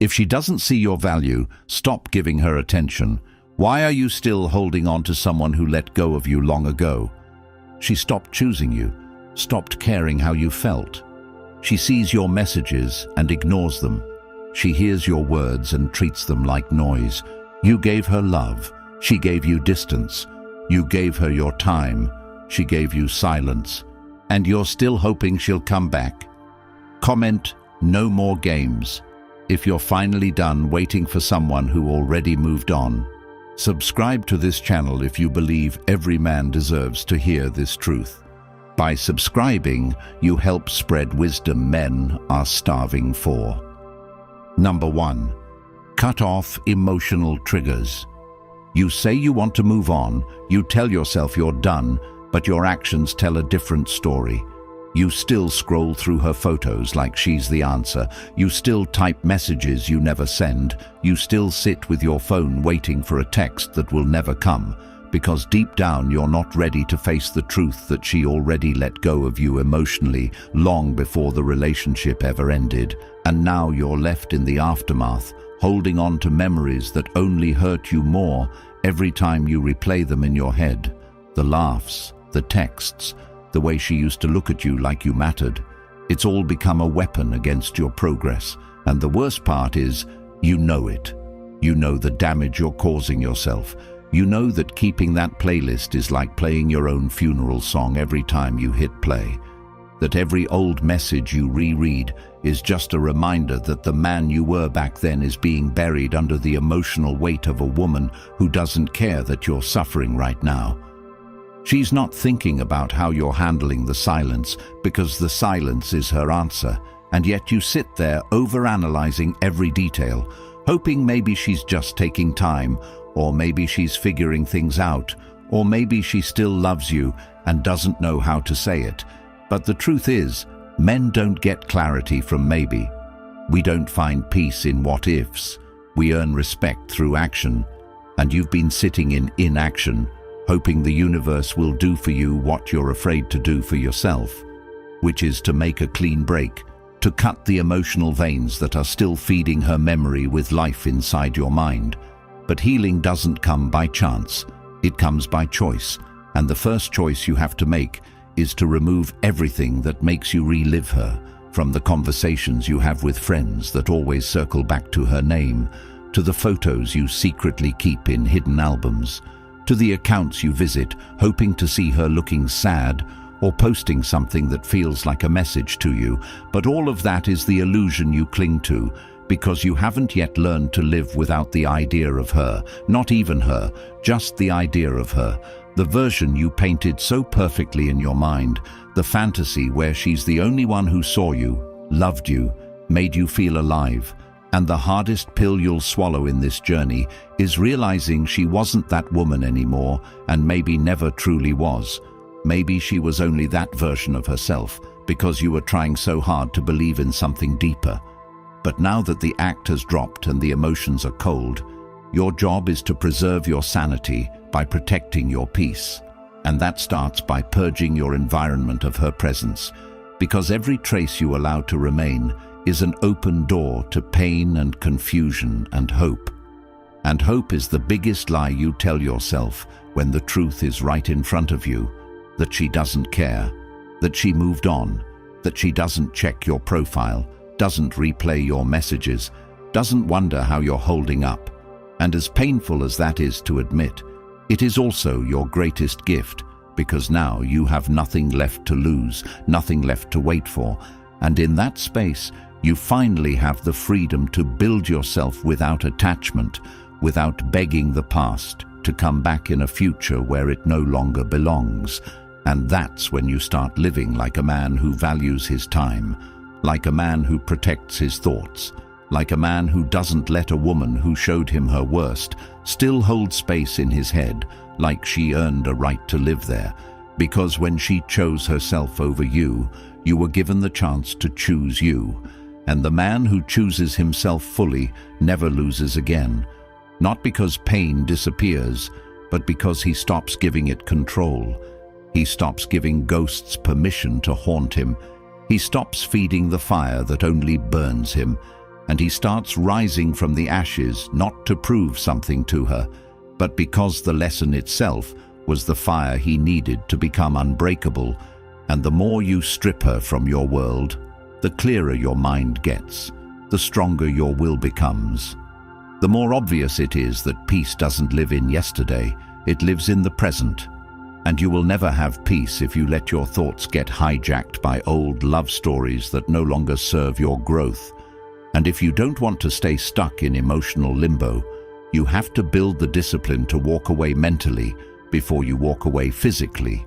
If she doesn't see your value, stop giving her attention. Why are you still holding on to someone who let go of you long ago? She stopped choosing you, stopped caring how you felt. She sees your messages and ignores them. She hears your words and treats them like noise. You gave her love. She gave you distance. You gave her your time. She gave you silence. And you're still hoping she'll come back. Comment, no more games. If you're finally done waiting for someone who already moved on. Subscribe to this channel if you believe every man deserves to hear this truth. By subscribing, you help spread wisdom men are starving for. Number 1. Cut off emotional triggers. You say you want to move on, you tell yourself you're done, but your actions tell a different story. You still scroll through her photos like she's the answer. You still type messages you never send. You still sit with your phone waiting for a text that will never come, because deep down you're not ready to face the truth that she already let go of you emotionally long before the relationship ever ended. And now you're left in the aftermath, holding on to memories that only hurt you more every time you replay them in your head. The laughs, the texts, the way she used to look at you like you mattered. It's all become a weapon against your progress. And the worst part is, you know it. You know the damage you're causing yourself. You know that keeping that playlist is like playing your own funeral song every time you hit play. That every old message you reread is just a reminder that the man you were back then is being buried under the emotional weight of a woman who doesn't care that you're suffering right now. She's not thinking about how you're handling the silence, because the silence is her answer, and yet you sit there overanalyzing every detail, hoping maybe she's just taking time, or maybe she's figuring things out, or maybe she still loves you and doesn't know how to say it. But the truth is, men don't get clarity from maybe. We don't find peace in what-ifs. We earn respect through action, and you've been sitting in inaction, hoping the universe will do for you what you're afraid to do for yourself, which is to make a clean break, to cut the emotional veins that are still feeding her memory with life inside your mind. But healing doesn't come by chance. It comes by choice, and the first choice you have to make is to remove everything that makes you relive her, from the conversations you have with friends that always circle back to her name, to the photos you secretly keep in hidden albums, to the accounts you visit hoping to see her looking sad or posting something that feels like a message to you. But all of that is the illusion you cling to, because you haven't yet learned to live without the idea of her, not even her, just the idea of her, the version you painted so perfectly in your mind, the fantasy where she's the only one who saw you, loved you, made you feel alive. And the hardest pill you'll swallow in this journey is realizing she wasn't that woman anymore, and maybe never truly was. Maybe she was only that version of herself because you were trying so hard to believe in something deeper. But now that the act has dropped and the emotions are cold, your job is to preserve your sanity by protecting your peace. And that starts by purging your environment of her presence, because every trace you allow to remain is an open door to pain and confusion and hope. And hope is the biggest lie you tell yourself when the truth is right in front of you, that she doesn't care, that she moved on, that she doesn't check your profile, doesn't replay your messages, doesn't wonder how you're holding up. And as painful as that is to admit, it is also your greatest gift, because now you have nothing left to lose, nothing left to wait for, and in that space, you finally have the freedom to build yourself without attachment, without begging the past to come back in a future where it no longer belongs. And that's when you start living like a man who values his time, like a man who protects his thoughts, like a man who doesn't let a woman who showed him her worst still hold space in his head, like she earned a right to live there. Because when she chose herself over you, you were given the chance to choose you. And the man who chooses himself fully never loses again. Not because pain disappears, but because he stops giving it control. He stops giving ghosts permission to haunt him. He stops feeding the fire that only burns him. and he starts rising from the ashes, not to prove something to her, but because the lesson itself was the fire he needed to become unbreakable. And the more you strip her from your world, the clearer your mind gets, the stronger your will becomes. The more obvious it is that peace doesn't live in yesterday, it lives in the present. And you will never have peace if you let your thoughts get hijacked by old love stories that no longer serve your growth. And if you don't want to stay stuck in emotional limbo, you have to build the discipline to walk away mentally before you walk away physically.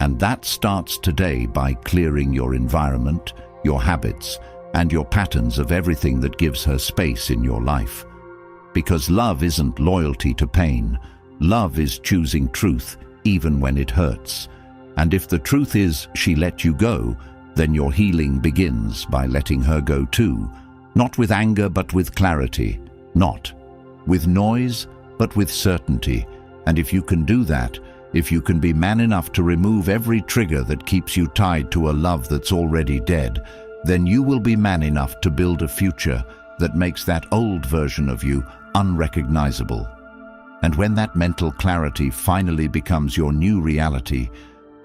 And that starts today by clearing your environment, your habits, and your patterns of everything that gives her space in your life. Because love isn't loyalty to pain. Love is choosing truth even when it hurts. And if the truth is she let you go, then your healing begins by letting her go too. Not with anger, but with clarity. Not with noise, but with certainty. And if you can do that, if you can be man enough to remove every trigger that keeps you tied to a love that's already dead, then you will be man enough to build a future that makes that old version of you unrecognizable. And when that mental clarity finally becomes your new reality,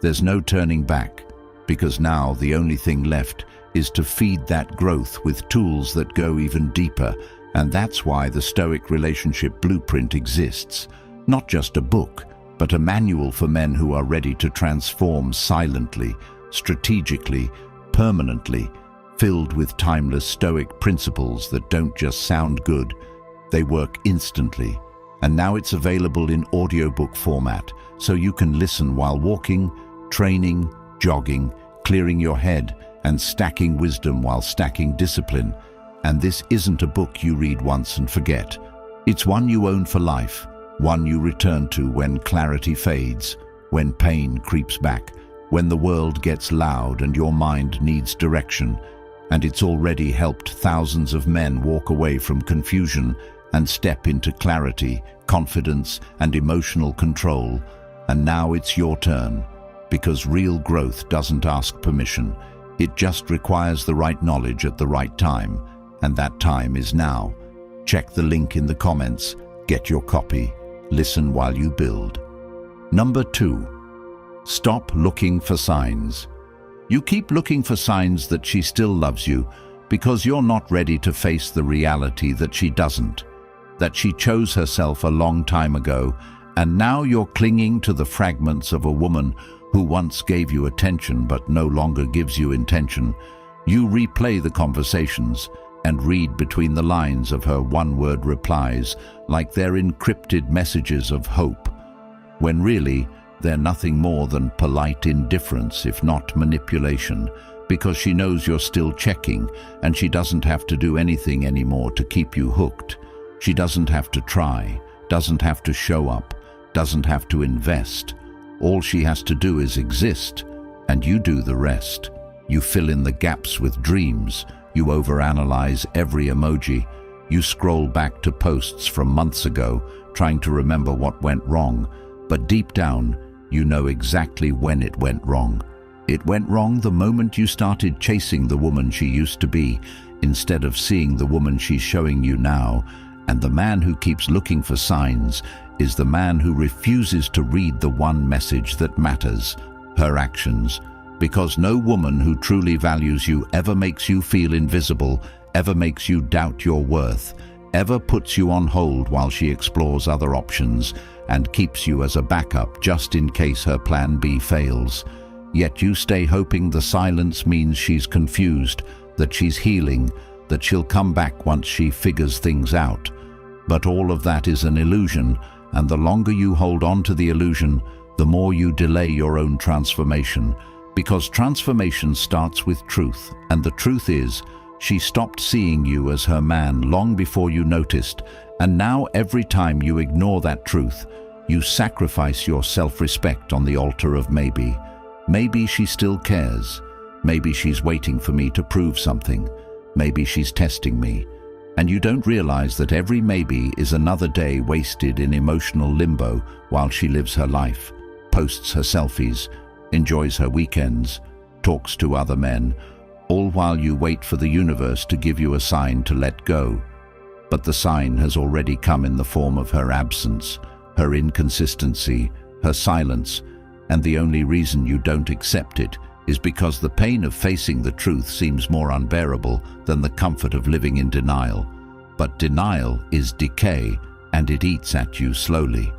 there's no turning back, because now the only thing left is to feed that growth with tools that go even deeper. And that's why the Stoic Relationship Blueprint exists. Not just a book, but a manual for men who are ready to transform silently, strategically, permanently, filled with timeless Stoic principles that don't just sound good, they work instantly. And now it's available in audiobook format, so you can listen while walking, training, jogging, clearing your head, and stacking wisdom while stacking discipline. And this isn't a book you read once and forget. It's one you own for life. One you return to when clarity fades, when pain creeps back, when the world gets loud and your mind needs direction. And it's already helped thousands of men walk away from confusion and step into clarity, confidence, and emotional control. And now it's your turn, because real growth doesn't ask permission. It just requires the right knowledge at the right time, and that time is now. Check the link in the comments, get your copy. Listen while you build. Number 2, stop looking for signs. You keep looking for signs that she still loves you because you're not ready to face the reality that she doesn't, that she chose herself a long time ago, and now you're clinging to the fragments of a woman who once gave you attention but no longer gives you intention. You replay the conversations and read between the lines of her one-word replies like they're encrypted messages of hope, when really they're nothing more than polite indifference, if not manipulation, because she knows you're still checking and she doesn't have to do anything anymore to keep you hooked. She doesn't have to try, doesn't have to show up, doesn't have to invest. All she has to do is exist, and you do the rest. You fill in the gaps with dreams. You overanalyze every emoji. You scroll back to posts from months ago, trying to remember what went wrong. But deep down, you know exactly when it went wrong. It went wrong the moment you started chasing the woman she used to be, instead of seeing the woman she's showing you now. And the man who keeps looking for signs is the man who refuses to read the one message that matters, her actions. Because no woman who truly values you ever makes you feel invisible, ever makes you doubt your worth, ever puts you on hold while she explores other options and keeps you as a backup just in case her plan B fails. Yet you stay hoping the silence means she's confused, that she's healing, that she'll come back once she figures things out. But all of that is an illusion, and the longer you hold on to the illusion, the more you delay your own transformation. Because transformation starts with truth, and the truth is, she stopped seeing you as her man long before you noticed, and now every time you ignore that truth, you sacrifice your self-respect on the altar of maybe. Maybe she still cares. Maybe she's waiting for me to prove something. Maybe she's testing me. And you don't realize that every maybe is another day wasted in emotional limbo while she lives her life, posts her selfies, enjoys her weekends, talks to other men, all while you wait for the universe to give you a sign to let go. But the sign has already come in the form of her absence, her inconsistency, her silence, and the only reason you don't accept it is because the pain of facing the truth seems more unbearable than the comfort of living in denial. But denial is decay, and it eats at you slowly.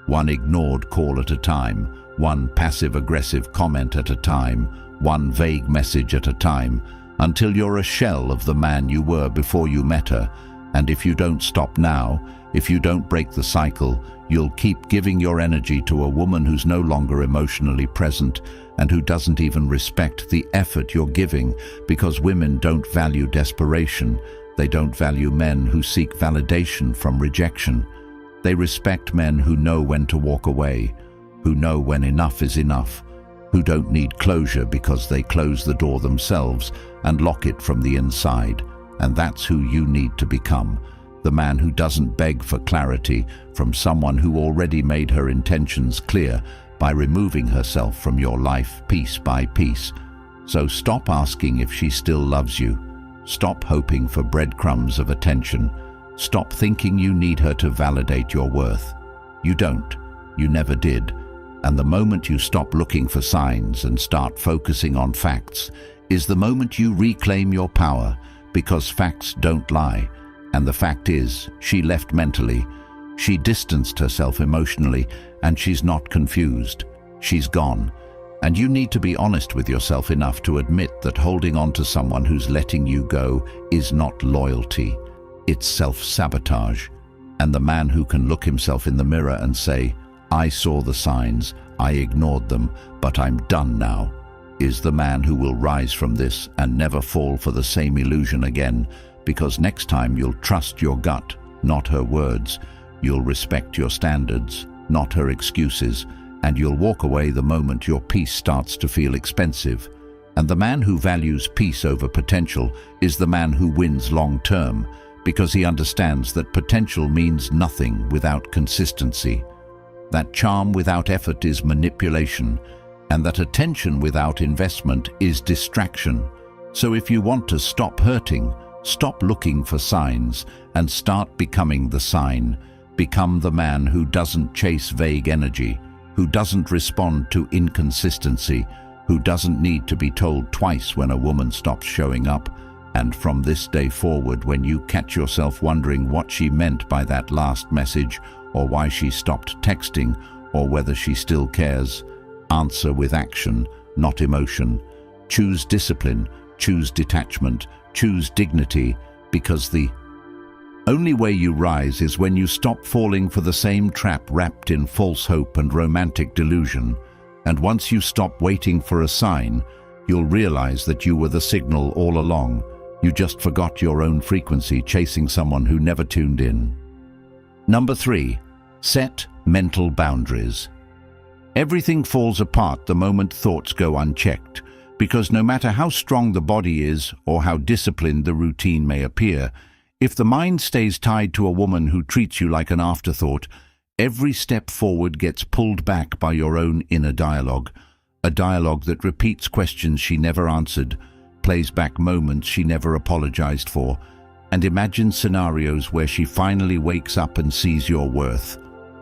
One ignored call at a time, one passive-aggressive comment at a time, one vague message at a time, until you're a shell of the man you were before you met her. And if you don't stop now, if you don't break the cycle, you'll keep giving your energy to a woman who's no longer emotionally present and who doesn't even respect the effort you're giving, because women don't value desperation. They don't value men who seek validation from rejection. They respect men who know when to walk away, who know when enough is enough, who don't need closure because they close the door themselves and lock it from the inside. And that's who you need to become. The man who doesn't beg for clarity from someone who already made her intentions clear by removing herself from your life piece by piece. So stop asking if she still loves you. Stop hoping for breadcrumbs of attention. Stop thinking you need her to validate your worth. You don't. You never did. And the moment you stop looking for signs and start focusing on facts is the moment you reclaim your power, because facts don't lie. And the fact is, she left mentally. She distanced herself emotionally, and she's not confused. She's gone. And you need to be honest with yourself enough to admit that holding on to someone who's letting you go is not loyalty. It's self-sabotage. And the man who can look himself in the mirror and say, "I saw the signs, I ignored them, but I'm done now," is the man who will rise from this and never fall for the same illusion again, because next time you'll trust your gut, not her words. You'll respect your standards, not her excuses, and you'll walk away the moment your peace starts to feel expensive. And the man who values peace over potential is the man who wins long-term, because he understands that potential means nothing without consistency, that charm without effort is manipulation, and that attention without investment is distraction. So if you want to stop hurting, stop looking for signs and start becoming the sign. Become the man who doesn't chase vague energy, who doesn't respond to inconsistency, who doesn't need to be told twice when a woman stops showing up. And from this day forward, when you catch yourself wondering what she meant by that last message, or why she stopped texting, or whether she still cares, answer with action, not emotion. Choose discipline, choose detachment, choose dignity, because the only way you rise is when you stop falling for the same trap wrapped in false hope and romantic delusion. And once you stop waiting for a sign, you'll realize that you were the signal all along. You just forgot your own frequency chasing someone who never tuned in. Number 3, set mental boundaries. Everything falls apart the moment thoughts go unchecked, because no matter how strong the body is or how disciplined the routine may appear, if the mind stays tied to a woman who treats you like an afterthought, every step forward gets pulled back by your own inner dialogue, a dialogue that repeats questions she never answered, plays back moments she never apologized for, and imagines scenarios where she finally wakes up and sees your worth.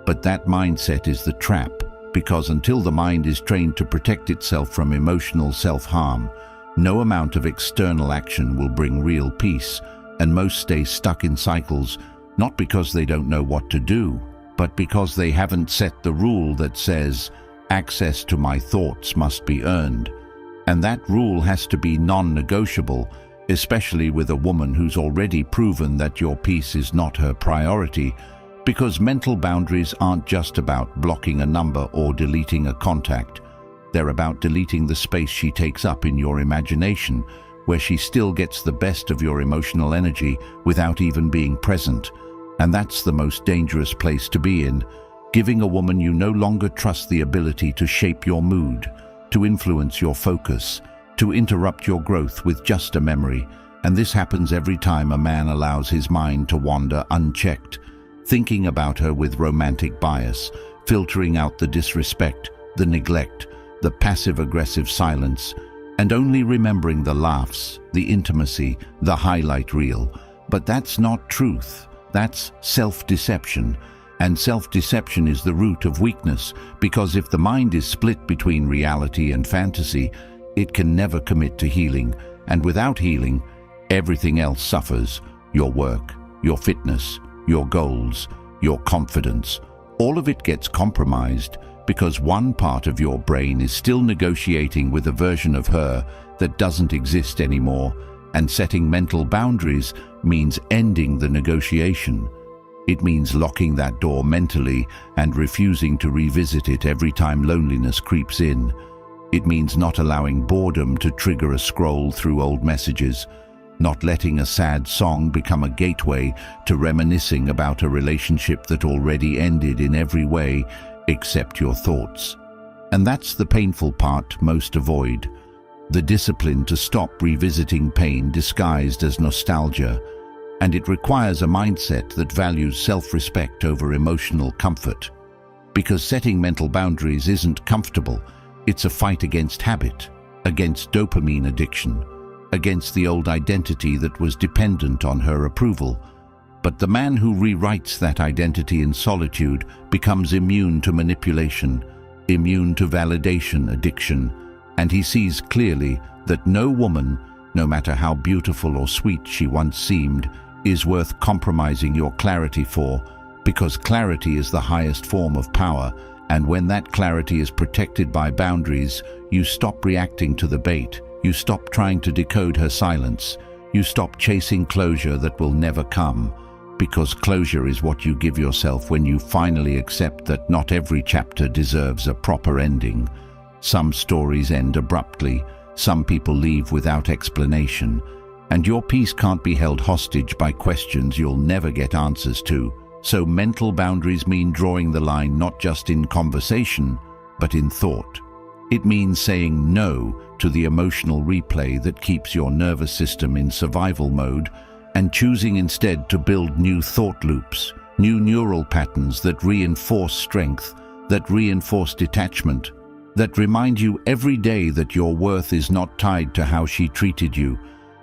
But that mindset is the trap, because until the mind is trained to protect itself from emotional self-harm, no amount of external action will bring real peace, and most stay stuck in cycles, not because they don't know what to do, but because they haven't set the rule that says, access to my thoughts must be earned. And that rule has to be non-negotiable, especially with a woman who's already proven that your peace is not her priority, because mental boundaries aren't just about blocking a number or deleting a contact. They're about deleting the space she takes up in your imagination, where she still gets the best of your emotional energy without even being present. And that's the most dangerous place to be in, giving a woman you no longer trust the ability to shape your mood, to influence your focus, to interrupt your growth with just a memory. And this happens every time a man allows his mind to wander unchecked, thinking about her with romantic bias, filtering out the disrespect, the neglect, the passive-aggressive silence, and only remembering the laughs, the intimacy, the highlight reel. But that's not truth. That's self-deception. And self-deception is the root of weakness, because if the mind is split between reality and fantasy, it can never commit to healing. And without healing, everything else suffers. Your work, your fitness, your goals, your confidence. All of it gets compromised because one part of your brain is still negotiating with a version of her that doesn't exist anymore, and setting mental boundaries means ending the negotiation. It means locking that door mentally and refusing to revisit it every time loneliness creeps in. It means not allowing boredom to trigger a scroll through old messages, not letting a sad song become a gateway to reminiscing about a relationship that already ended in every way except your thoughts. And that's the painful part most avoid. The discipline to stop revisiting pain disguised as nostalgia. And it requires a mindset that values self-respect over emotional comfort. Because setting mental boundaries isn't comfortable. It's a fight against habit, against dopamine addiction, against the old identity that was dependent on her approval. But the man who rewrites that identity in solitude becomes immune to manipulation, immune to validation addiction, and he sees clearly that no woman, no matter how beautiful or sweet she once seemed, is worth compromising your clarity for, because clarity is the highest form of power, and when that clarity is protected by boundaries, you stop reacting to the bait, you stop trying to decode her silence, you stop chasing closure that will never come, because closure is what you give yourself when you finally accept that not every chapter deserves a proper ending. Some stories end abruptly, some people leave without explanation, and your peace can't be held hostage by questions you'll never get answers to. So mental boundaries mean drawing the line not just in conversation, but in thought. It means saying no to the emotional replay that keeps your nervous system in survival mode and choosing instead to build new thought loops, new neural patterns that reinforce strength, that reinforce detachment, that remind you every day that your worth is not tied to how she treated you,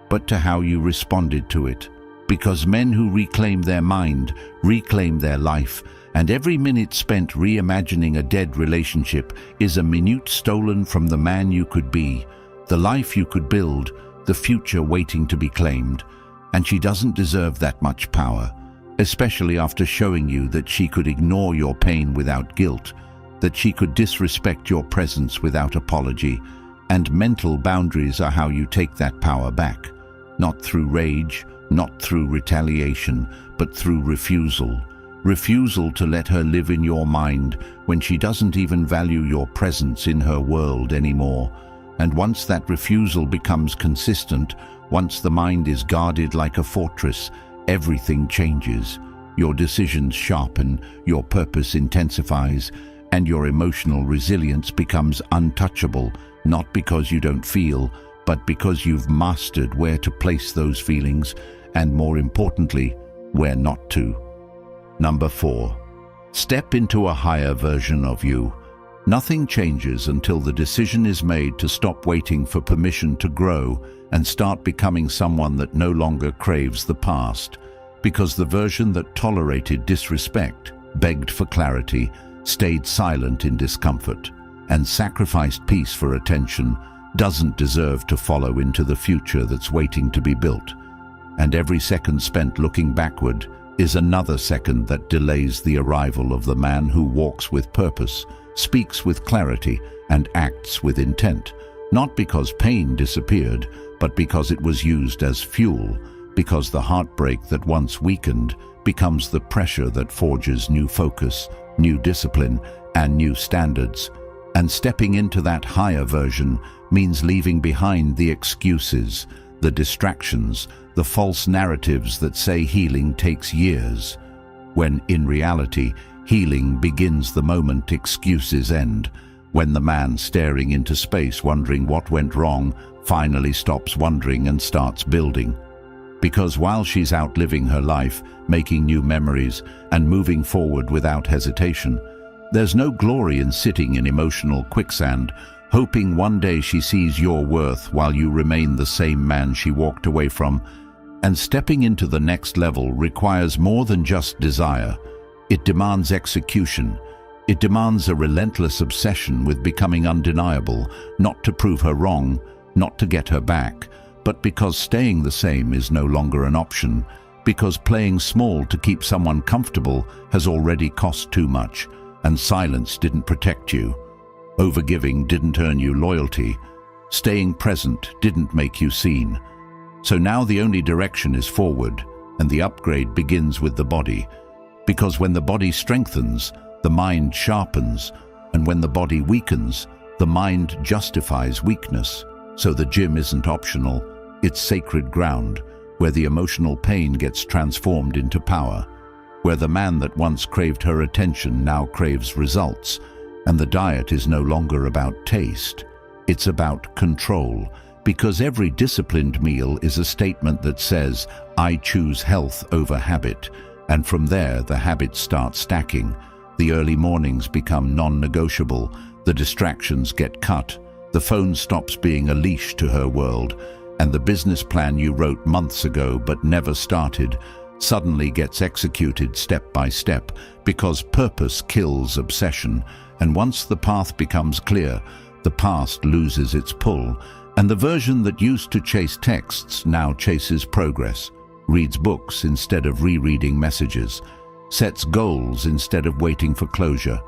but to how you responded to it. Because men who reclaim their mind, reclaim their life, and every minute spent reimagining a dead relationship is a minute stolen from the man you could be, the life you could build, the future waiting to be claimed. And she doesn't deserve that much power, especially after showing you that she could ignore your pain without guilt, that she could disrespect your presence without apology. And mental boundaries are how you take that power back, not through rage, not through retaliation, but through refusal. Refusal to let her live in your mind when she doesn't even value your presence in her world anymore. And once that refusal becomes consistent, once the mind is guarded like a fortress, everything changes. Your decisions sharpen, your purpose intensifies, and your emotional resilience becomes untouchable, not because you don't feel, but because you've mastered where to place those feelings, and more importantly, where not to. Number 4. Step into a higher version of you. Nothing changes until the decision is made to stop waiting for permission to grow and start becoming someone that no longer craves the past. Because the version that tolerated disrespect, begged for clarity, stayed silent in discomfort, and sacrificed peace for attention doesn't deserve to follow into the future that's waiting to be built. And every second spent looking backward is another second that delays the arrival of the man who walks with purpose, speaks with clarity, and acts with intent. Not because pain disappeared, but because it was used as fuel, because the heartbreak that once weakened becomes the pressure that forges new focus, new discipline, and new standards. And stepping into that higher version means leaving behind the excuses, the distractions, the false narratives that say healing takes years, when in reality, healing begins the moment excuses end, when the man staring into space wondering what went wrong finally stops wondering and starts building. Because while she's out living her life, making new memories, and moving forward without hesitation, there's no glory in sitting in emotional quicksand, hoping one day she sees your worth while you remain the same man she walked away from. And stepping into the next level requires more than just desire. It demands execution. It demands a relentless obsession with becoming undeniable, not to prove her wrong, not to get her back, but because staying the same is no longer an option, because playing small to keep someone comfortable has already cost too much, and silence didn't protect you. Overgiving didn't earn you loyalty. Staying present didn't make you seen. So now the only direction is forward, and the upgrade begins with the body. Because when the body strengthens, the mind sharpens, and when the body weakens, the mind justifies weakness. So the gym isn't optional, it's sacred ground, where the emotional pain gets transformed into power, where the man that once craved her attention now craves results, and the diet is no longer about taste, it's about control, because every disciplined meal is a statement that says, I choose health over habit, and from there the habits start stacking. The early mornings become non-negotiable, the distractions get cut, the phone stops being a leash to her world, and the business plan you wrote months ago but never started suddenly gets executed step by step, because purpose kills obsession, and once the path becomes clear, the past loses its pull, and the version that used to chase texts now chases progress, reads books instead of rereading messages, sets goals instead of waiting for closure.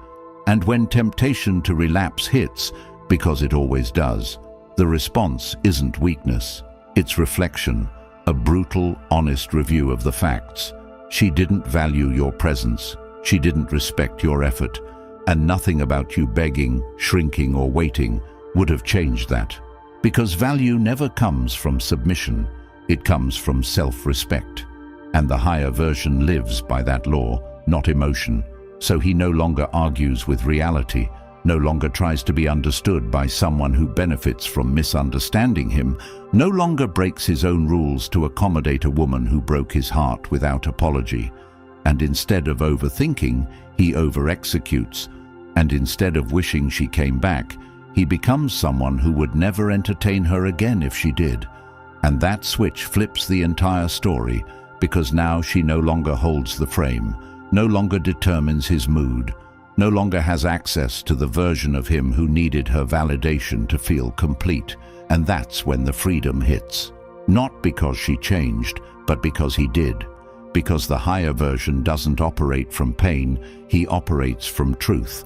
And when temptation to relapse hits, because it always does, the response isn't weakness, it's reflection, a brutal, honest review of the facts. She didn't value your presence, she didn't respect your effort, and nothing about you begging, shrinking, or waiting would have changed that. Because value never comes from submission, it comes from self-respect. And the higher version lives by that law, not emotion. So he no longer argues with reality, no longer tries to be understood by someone who benefits from misunderstanding him, no longer breaks his own rules to accommodate a woman who broke his heart without apology. And instead of overthinking, he over-executes. And instead of wishing she came back, he becomes someone who would never entertain her again if she did. And that switch flips the entire story, because now she no longer holds the frame, no longer determines his mood, no longer has access to the version of him who needed her validation to feel complete. And that's when the freedom hits. Not because she changed, but because he did. Because the higher version doesn't operate from pain, he operates from truth.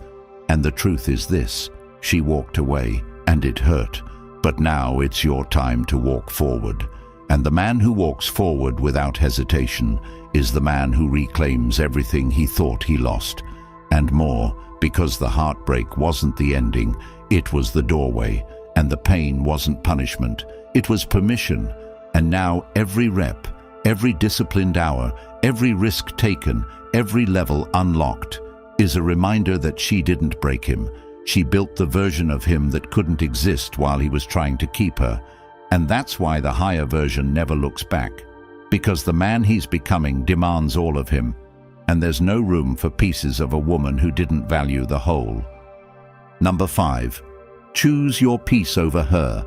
And the truth is this: she walked away, and it hurt. But now it's your time to walk forward. And the man who walks forward without hesitation is the man who reclaims everything he thought he lost. And more, because the heartbreak wasn't the ending, it was the doorway. And the pain wasn't punishment, it was permission. And now every rep, every disciplined hour, every risk taken, every level unlocked is a reminder that she didn't break him. She built the version of him that couldn't exist while he was trying to keep her. And that's why the higher version never looks back. Because the man he's becoming demands all of him. And there's no room for pieces of a woman who didn't value the whole. Number 5. Choose your peace over her.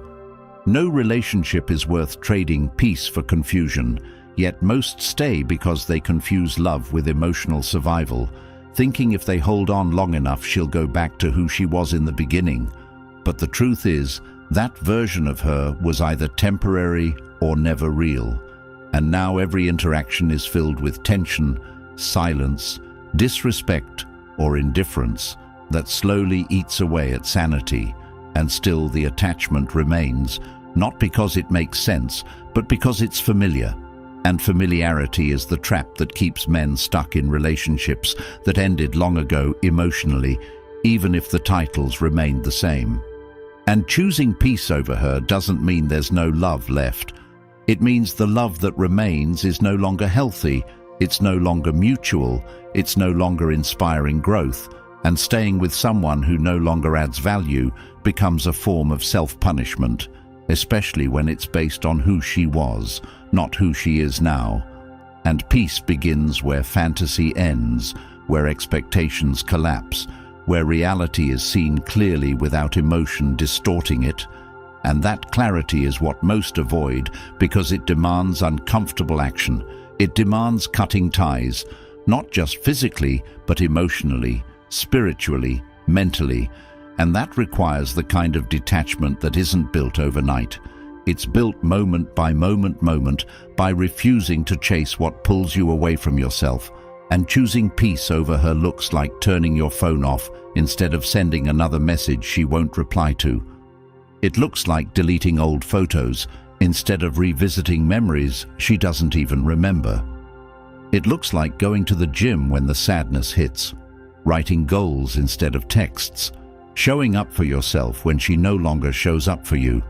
No relationship is worth trading peace for confusion, yet most stay because they confuse love with emotional survival, thinking if they hold on long enough she'll go back to who she was in the beginning. But the truth is, that version of her was either temporary or never real. And now every interaction is filled with tension, silence, disrespect, or indifference that slowly eats away at sanity. And still the attachment remains, not because it makes sense, but because it's familiar. And familiarity is the trap that keeps men stuck in relationships that ended long ago emotionally, even if the titles remained the same. And choosing peace over her doesn't mean there's no love left. It means the love that remains is no longer healthy, it's no longer mutual, it's no longer inspiring growth. And staying with someone who no longer adds value becomes a form of self-punishment, especially when it's based on who she was, not who she is now. And peace begins where fantasy ends, where expectations collapse, where reality is seen clearly without emotion distorting it. And that clarity is what most avoid because it demands uncomfortable action. It demands cutting ties, not just physically, but emotionally, spiritually, mentally. And that requires the kind of detachment that isn't built overnight. It's built moment by moment by refusing to chase what pulls you away from yourself. And choosing peace over her looks like turning your phone off instead of sending another message she won't reply to. It looks like deleting old photos instead of revisiting memories she doesn't even remember. It looks like going to the gym when the sadness hits, writing goals instead of texts, showing up for yourself when she no longer shows up for you.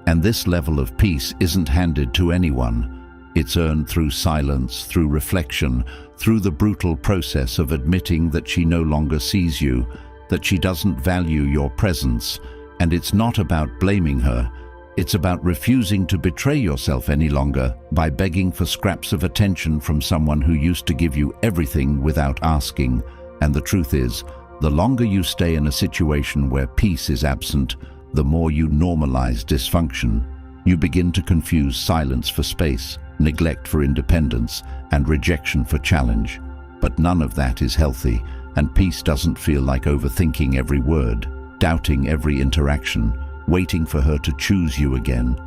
And this level of peace isn't handed to anyone. It's earned through silence, through reflection, through the brutal process of admitting that she no longer sees you, that she doesn't value your presence. And it's not about blaming her. It's about refusing to betray yourself any longer by begging for scraps of attention from someone who used to give you everything without asking. And the truth is, the longer you stay in a situation where peace is absent, the more you normalize dysfunction. You begin to confuse silence for space, neglect for independence, and rejection for challenge. But none of that is healthy, and peace doesn't feel like overthinking every word, doubting every interaction, waiting for her to choose you again.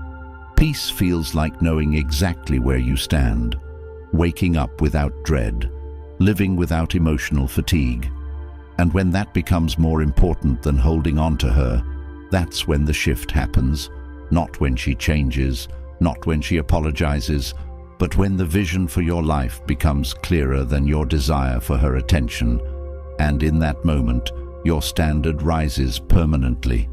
Peace feels like knowing exactly where you stand, waking up without dread, living without emotional fatigue. And when that becomes more important than holding on to her, that's when the shift happens. Not when she changes, not when she apologizes, but when the vision for your life becomes clearer than your desire for her attention. And in that moment, your standard rises permanently,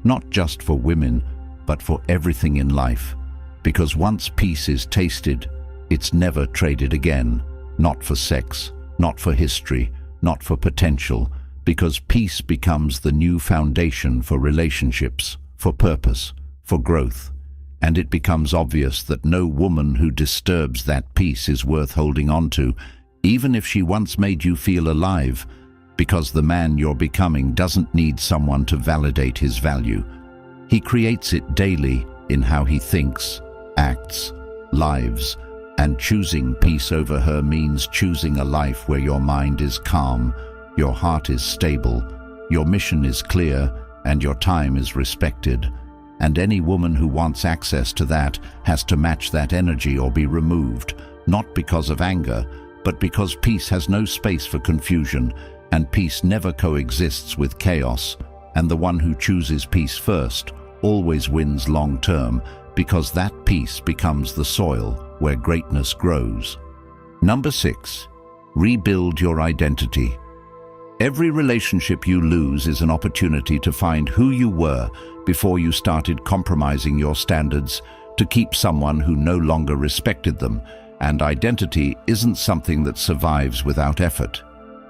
not just for women, but for everything in life. Because once peace is tasted, it's never traded again. Not for sex, not for history, not for potential, because peace becomes the new foundation for relationships, for purpose, for growth. And it becomes obvious that no woman who disturbs that peace is worth holding on to, even if she once made you feel alive, because the man you're becoming doesn't need someone to validate his value. He creates it daily in how he thinks, acts, lives, and choosing peace over her means choosing a life where your mind is calm, your heart is stable, your mission is clear, and your time is respected. And any woman who wants access to that has to match that energy or be removed, not because of anger, but because peace has no space for confusion, and peace never coexists with chaos. And the one who chooses peace first always wins long term, because that peace becomes the soil where greatness grows. Number 6, rebuild your identity. Every relationship you lose is an opportunity to find who you were before you started compromising your standards to keep someone who no longer respected them. And identity isn't something that survives without effort.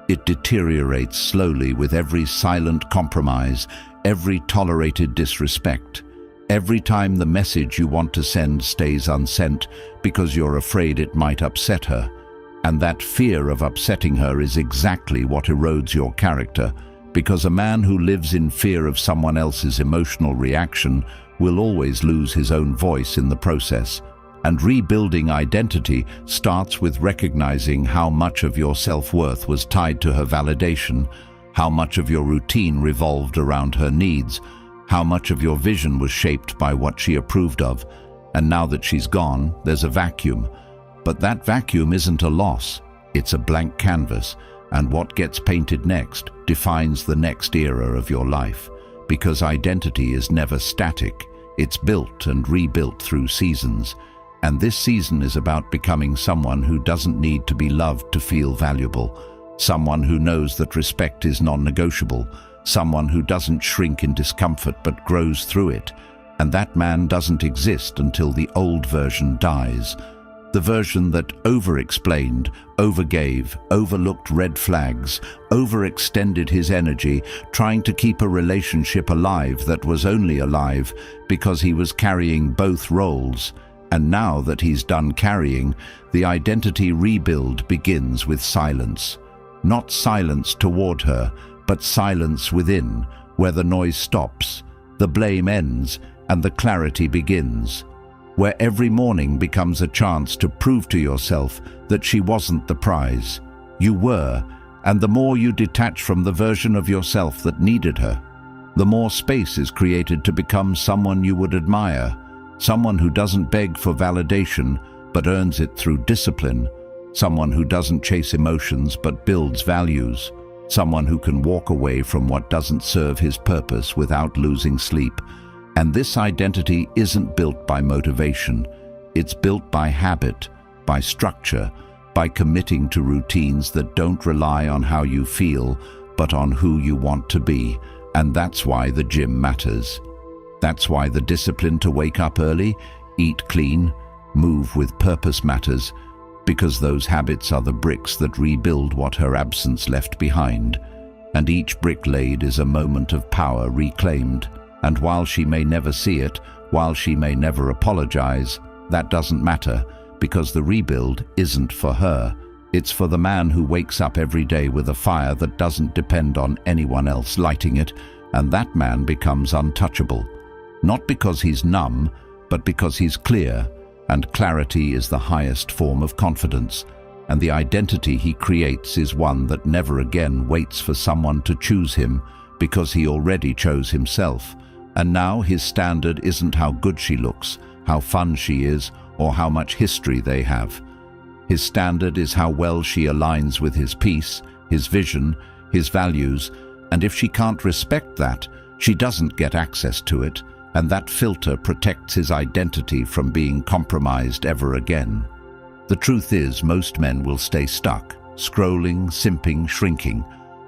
It deteriorates slowly with every silent compromise, every tolerated disrespect. Every time the message you want to send stays unsent because you're afraid it might upset her. And that fear of upsetting her is exactly what erodes your character, because a man who lives in fear of someone else's emotional reaction will always lose his own voice in the process. And rebuilding identity starts with recognizing how much of your self-worth was tied to her validation, how much of your routine revolved around her needs, how much of your vision was shaped by what she approved of. And now that she's gone, there's a vacuum. But that vacuum isn't a loss, it's a blank canvas, and what gets painted next defines the next era of your life. Because identity is never static, it's built and rebuilt through seasons. And this season is about becoming someone who doesn't need to be loved to feel valuable, someone who knows that respect is non-negotiable, someone who doesn't shrink in discomfort but grows through it. And that man doesn't exist until the old version dies. The version that over-explained, overgave, overlooked red flags, overextended his energy, trying to keep a relationship alive that was only alive because he was carrying both roles. And now that he's done carrying, the identity rebuild begins with silence. Not silence toward her, but silence within, where the noise stops, the blame ends, and the clarity begins. Where every morning becomes a chance to prove to yourself that she wasn't the prize. You were, and the more you detach from the version of yourself that needed her, the more space is created to become someone you would admire, someone who doesn't beg for validation but earns it through discipline, someone who doesn't chase emotions but builds values, someone who can walk away from what doesn't serve his purpose without losing sleep. And this identity isn't built by motivation. It's built by habit, by structure, by committing to routines that don't rely on how you feel, but on who you want to be. And that's why the gym matters. That's why the discipline to wake up early, eat clean, move with purpose matters, because those habits are the bricks that rebuild what her absence left behind. And each brick laid is a moment of power reclaimed. And while she may never see it, while she may never apologize, that doesn't matter, because the rebuild isn't for her. It's for the man who wakes up every day with a fire that doesn't depend on anyone else lighting it, and that man becomes untouchable. Not because he's numb, but because he's clear, and clarity is the highest form of confidence. And the identity he creates is one that never again waits for someone to choose him, because he already chose himself. And now his standard isn't how good she looks, how fun she is, or how much history they have. His standard is how well she aligns with his peace, his vision, his values, and if she can't respect that, she doesn't get access to it, and that filter protects his identity from being compromised ever again. The truth is, most men will stay stuck, scrolling, simping, shrinking,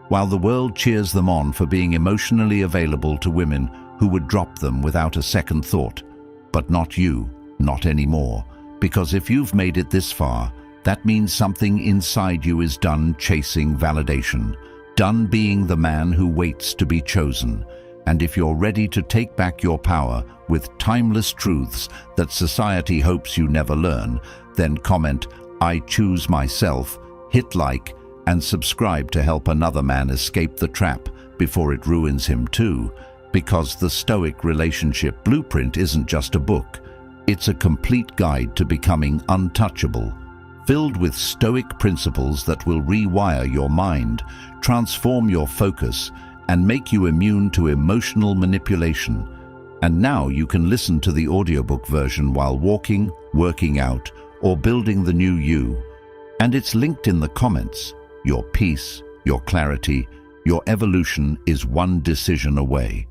while the world cheers them on for being emotionally available to women who would drop them without a second thought. But not you, not anymore, because if you've made it this far, that means something inside you is done chasing validation, done being the man who waits to be chosen. And if you're ready to take back your power with timeless truths that society hopes you never learn, then comment, "I choose myself," hit like, and subscribe to help another man escape the trap before it ruins him too. Because the Stoic relationship blueprint isn't just a book, it's a complete guide to becoming untouchable, filled with Stoic principles that will rewire your mind, transform your focus, and make you immune to emotional manipulation. And now you can listen to the audiobook version while walking, working out, or building the new you. And it's linked in the comments. Your peace, your clarity, your evolution is one decision away.